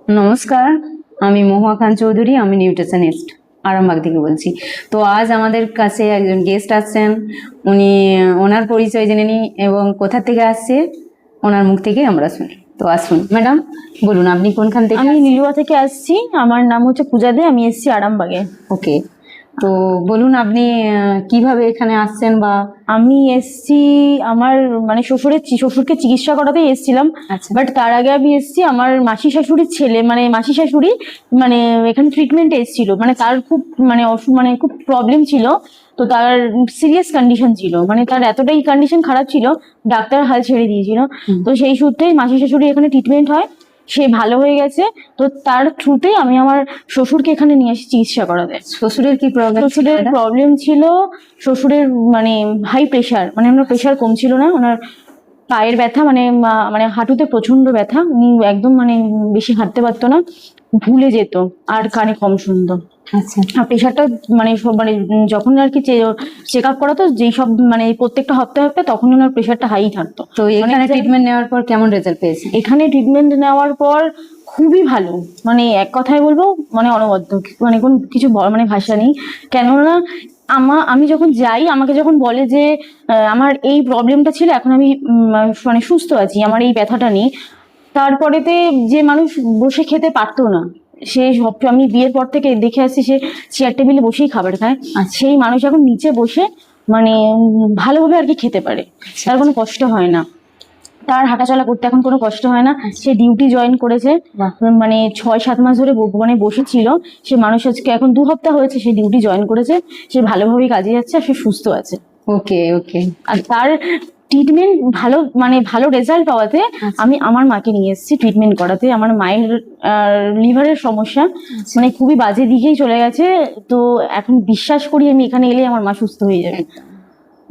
নমস্কার, আমি মহুয়া খান চৌধুরী, আমি নিউট্রিশনিস্ট আরামবাগ থেকে বলছি। তো আজ আমাদের কাছে একজন গেস্ট আসছেন, ওনার পরিচয় জেনে নিই এবং কোথা থেকে আসছে ওনার মুখ থেকে আমরা শুনি। তো আসুন ম্যাডাম, বলুন আপনি কোনখান থেকে? আমি লিলুয়া থেকে আসছি, আমার নাম হচ্ছে পূজা দে, আমি এসছি আরামবাগে। ওকে, তো বলুন আপনি কিভাবে এখানে আসছেন? বা আমি এসছি আমার মানে শ্বশুরকে চিকিৎসা করাতে এসছিলাম, আচ্ছা। বাট তার আগে আমি এসছি আমার মাসি শাশুড়ির ছেলে, মানে মাসি শাশুড়ি মানে এখানে ট্রিটমেন্টে এসেছিল, মানে তার খুব মানে খুব প্রবলেম ছিল, তো তার সিরিয়াস কন্ডিশন ছিল, মানে তার এতটাই কন্ডিশন খারাপ ছিল ডাক্তার হাল ছেড়ে দিয়েছিল। তো সেই সূত্রে মাসি শাশুড়ি এখানে ট্রিটমেন্ট হয়, সে ভালো হয়ে গেছে। তো তার থ্রুতে আমি আমার শ্বশুরকে এখানে নিয়ে আসি চিকিৎসা করাতে। শ্বশুরের কি প্রবলেম? শ্বশুরের প্রবলেম ছিল, শ্বশুরের মানে হাই প্রেশার, মানে ওনার প্রেশার কম ছিল না, ওনার পায়ের ব্যথা, মানে হাঁটুতে প্রচন্ড ব্যথা, উনি একদম মানে বেশি হাঁটতে পারতো না, ভুলে যেত আর কানে কম শুনতো। আচ্ছা, আর প্রেশারটা মানে যখন আর কি চেক আপ করাতো, যেই সব মানে প্রত্যেকটা হপ্তাহে তখন ওনার প্রেশারটা হাই থাকতো। তো এখানে ট্রিটমেন্ট নেওয়ার পর কেমন রেজাল্ট পেয়েছে? এখানে ট্রিটমেন্ট নেওয়ার পর খুবই ভালো, মানে এক কথায় বলবো মানে অনবদ্য, মানে কোন কিছু মানে ভাষা নেই। কেননা আমি যখন যাই, আমাকে যখন বলে যে আমার এই প্রবলেমটা ছিল, এখন আমি মানে সুস্থ আছি, আমার এই ব্যথাটা নেই, তারপরেতে যে মানুষ বসে খেতে পারতো না, আমি বিয়ের পর থেকে দেখে আসছি, সে চেয়ার টেবিলে বসেই খাবার খায়, আর সেই মানুষ এখন নিচে বসে মানে ভালোভাবে আর কি খেতে পারে, তার কোনো কষ্ট হয় না, তার হাঁটাচলা করতে এখন কোনো কষ্ট হয় না। সে ডিউটি জয়েন করেছে, মানে 6-7 মাস ধরে মানে বসেছিল সে মানুষ, আজকে এখন 2 সপ্তাহ হয়েছে সে ডিউটি জয়েন করেছে, সে ভালোভাবেই কাজে যাচ্ছে, আর সে সুস্থ আছে। ওকে ওকে। আর তার ট্রিটমেন্ট ভালো, মানে ভালো রেজাল্ট পাওয়াতে আমি আমার মাকে নিয়ে এসেছি ট্রিটমেন্ট করাতে। আমার মায়ের লিভারের সমস্যা, মানে খুবই বাজে দিকেই চলে গেছে, তো এখন বিশ্বাস করি আমি এখানে এলে আমার মা সুস্থ হয়ে যাবে।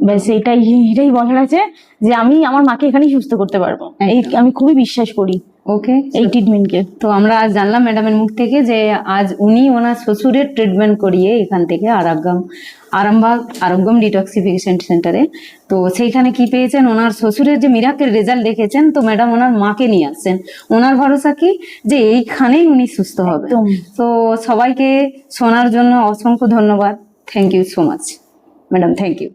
ব্যাস এটাই বলার আছে, যে আমি আমার মাকে এখানেই সুস্থ করতে পারবো, এই আমি খুবই বিশ্বাস করি ওকে এই ট্রিটমেন্টকে। তো আমরা আজ জানলাম ম্যাডামের মুখ থেকে যে আজ উনি ওনার শ্বশুরের ট্রিটমেন্ট করিয়ে এখান থেকে আরামবাগ আরোগ্যম ডিটক্সিফিকেশন সেন্টারে, তো সেইখানে কি পেয়েছেন, ওনার শ্বশুরের যে মিরাকেল রেজাল্ট দেখেছেন, তো ম্যাডাম ওনার মাকে নিয়ে আসছেন। ওনার ভরসা কি যে এইখানেই উনি সুস্থ হবে। তো সবাইকে শোনার জন্য অসংখ্য ধন্যবাদ। Thank you so much madam, thank you.